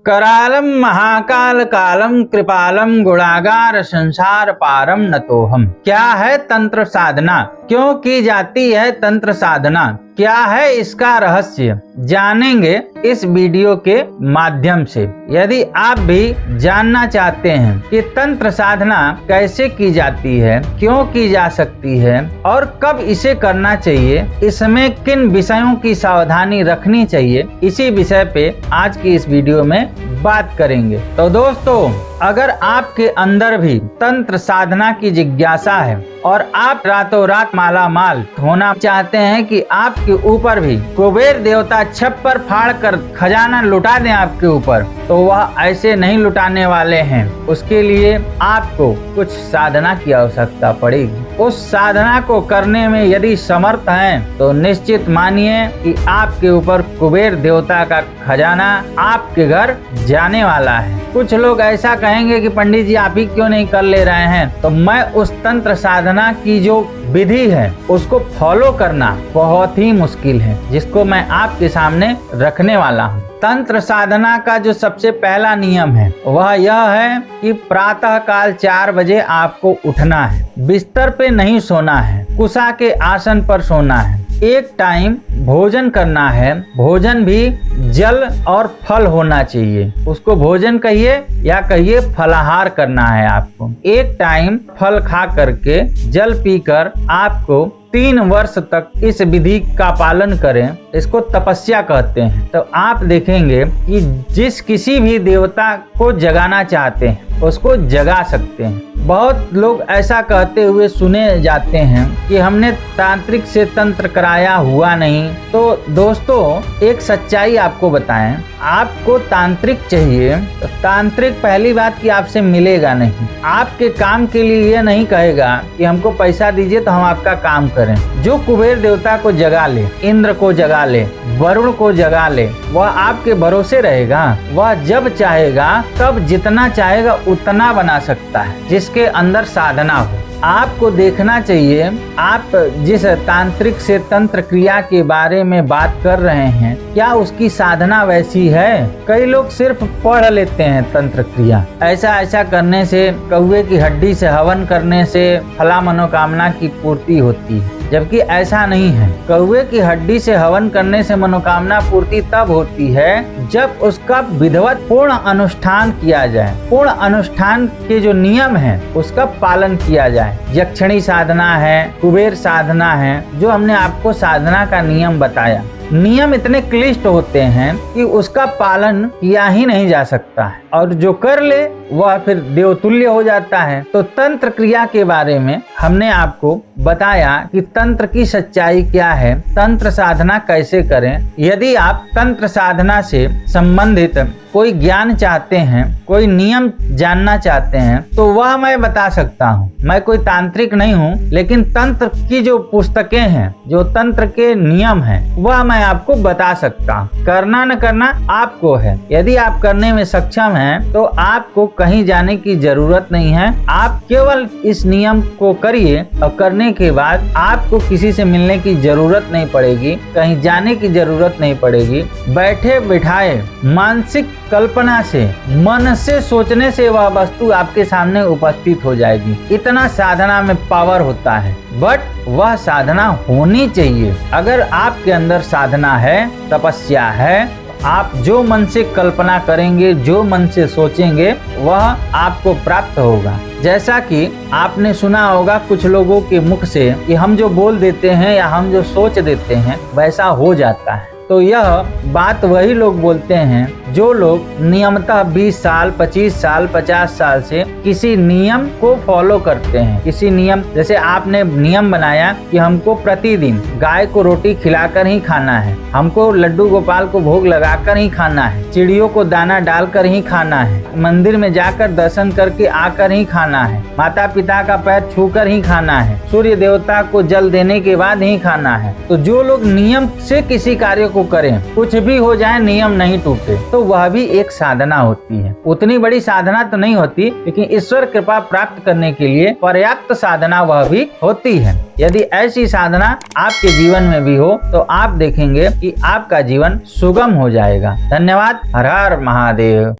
करालम महाकाल कालम कृपालम गुणागार संसार पारम नतोहम। क्या है तंत्र साधना, क्यों की जाती है तंत्र साधना, क्या है इसका रहस्य, जानेंगे इस वीडियो के माध्यम से। यदि आप भी जानना चाहते हैं कि तंत्र साधना कैसे की जाती है, क्यों की जा सकती है और कब इसे करना चाहिए, इसमें किन विषयों की सावधानी रखनी चाहिए, इसी विषय पे आज की इस वीडियो में बात करेंगे। तो दोस्तों, अगर आपके अंदर भी तंत्र साधना की जिज्ञासा है और आप रातों रात माला माल होना चाहते हैं कि आपके ऊपर भी कुबेर देवता छप्पर फाड़ कर खजाना लुटा दें आपके ऊपर, तो वह ऐसे नहीं लुटाने वाले हैं। उसके लिए आपको कुछ साधना की आवश्यकता पड़ेगी। उस साधना को करने में यदि समर्थ हैं तो निश्चित मानिए कि आपके ऊपर कुबेर देवता का खजाना आपके घर जाने वाला है। कुछ लोग ऐसा कहेंगे कि पंडित जी आप ही क्यों नहीं कर ले रहे हैं, तो मैं उस तंत्र साधना की जो विधि है उसको फॉलो करना बहुत ही मुश्किल है, जिसको मैं आपके सामने रखने वाला हूँ। तंत्र साधना का जो सबसे पहला नियम है वह यह है कि प्रातः काल 4 बजे आपको उठना है, बिस्तर पे नहीं सोना है, कुशा के आसन पर सोना है, एक टाइम भोजन करना है, भोजन भी जल और फल होना चाहिए। उसको भोजन कहिए या कहिए फलाहार करना है आपको। एक टाइम फल खा करके जल पीकर आपको 3 वर्ष तक इस विधि का पालन करें। इसको तपस्या कहते हैं। तो आप देखेंगे कि जिस किसी भी देवता को जगाना चाहते हैं उसको जगा सकते हैं। बहुत लोग ऐसा कहते हुए सुने जाते हैं कि हमने तांत्रिक से तंत्र कराया, हुआ नहीं। तो दोस्तों, एक सच्चाई आपको बताएं, आपको तांत्रिक चाहिए तो तांत्रिक पहली बात कि आपसे मिलेगा नहीं। आपके काम के लिए यह नहीं कहेगा कि हमको पैसा दीजिए तो हम आपका काम करें। जो कुबेर देवता को जगा ले, इंद्र को जगा ले, वरुण को जगा ले, वह आपके भरोसे रहेगा। वह जब चाहेगा तब जितना चाहेगा उतना बना सकता है, जिसके अंदर साधना हो। आपको देखना चाहिए, आप जिस तांत्रिक से तंत्र क्रिया के बारे में बात कर रहे हैं, क्या उसकी साधना वैसी है? कई लोग सिर्फ पढ़ लेते हैं तंत्र क्रिया, ऐसा करने से, कौवे की हड्डी से हवन करने से फला मनोकामना की पूर्ति होती है, जबकि ऐसा नहीं है। कौवे की हड्डी से हवन करने से मनोकामना पूर्ति तब होती है जब उसका विधिवत पूर्ण अनुष्ठान किया जाए। पूर्ण अनुष्ठान के जो नियम है उसका पालन किया जाए। यक्षिणी साधना है, कुबेर साधना है, जो हमने आपको साधना का नियम बताया। नियम इतने क्लिष्ट होते हैं कि उसका पालन किया ही नहीं जा सकता है, और जो कर ले वह फिर देवतुल्य हो जाता है। तो तंत्र क्रिया के बारे में हमने आपको बताया कि तंत्र की सच्चाई क्या है, तंत्र साधना कैसे करें। यदि आप तंत्र साधना से संबंधित कोई ज्ञान चाहते हैं, कोई नियम जानना चाहते हैं, तो वह मैं बता सकता हूँ। मैं कोई तांत्रिक नहीं हूँ, लेकिन तंत्र की जो पुस्तकें हैं, जो तंत्र के नियम हैं, वह मैं आपको बता सकता हूँ। करना न करना आपको है। यदि आप करने में सक्षम हैं तो आपको कहीं जाने की जरूरत नहीं है। आप केवल इस नियम को करिए और करने के बाद आपको किसी से मिलने की जरूरत नहीं पड़ेगी, कहीं जाने की जरूरत नहीं पड़ेगी। बैठे बिठाए मानसिक कल्पना से, मन से सोचने से वह वस्तु आपके सामने उपस्थित हो जाएगी। इतना साधना में पावर होता है, बट वह साधना होनी चाहिए। अगर आपके अंदर साधना है, तपस्या है, आप जो मन से कल्पना करेंगे, जो मन से सोचेंगे, वह आपको प्राप्त होगा। जैसा कि आपने सुना होगा कुछ लोगों के मुख से कि हम जो बोल देते हैं या हम जो सोच देते हैं वैसा हो जाता है। तो यह बात वही लोग बोलते हैं जो लोग नियमतः 20 साल, 25 साल, 50 साल से किसी नियम को फॉलो करते हैं। किसी नियम, जैसे आपने नियम बनाया कि हमको प्रतिदिन गाय को रोटी खिलाकर ही खाना है, हमको लड्डू गोपाल को भोग लगाकर ही खाना है, चिड़ियों को दाना डालकर ही खाना है, मंदिर में जाकर दर्शन करके आकर ही खाना है, माता पिता का पैर छूकर ही खाना है, सूर्य देवता को जल देने के बाद ही खाना है। तो जो लोग नियम से किसी कार्य को करें, कुछ भी हो जाए नियम नहीं टूटे, तो वह भी एक साधना होती है। उतनी बड़ी साधना तो नहीं होती, लेकिन ईश्वर कृपा प्राप्त करने के लिए पर्याप्त साधना वह भी होती है। यदि ऐसी साधना आपके जीवन में भी हो तो आप देखेंगे कि आपका जीवन सुगम हो जाएगा। धन्यवाद। हर हर महादेव।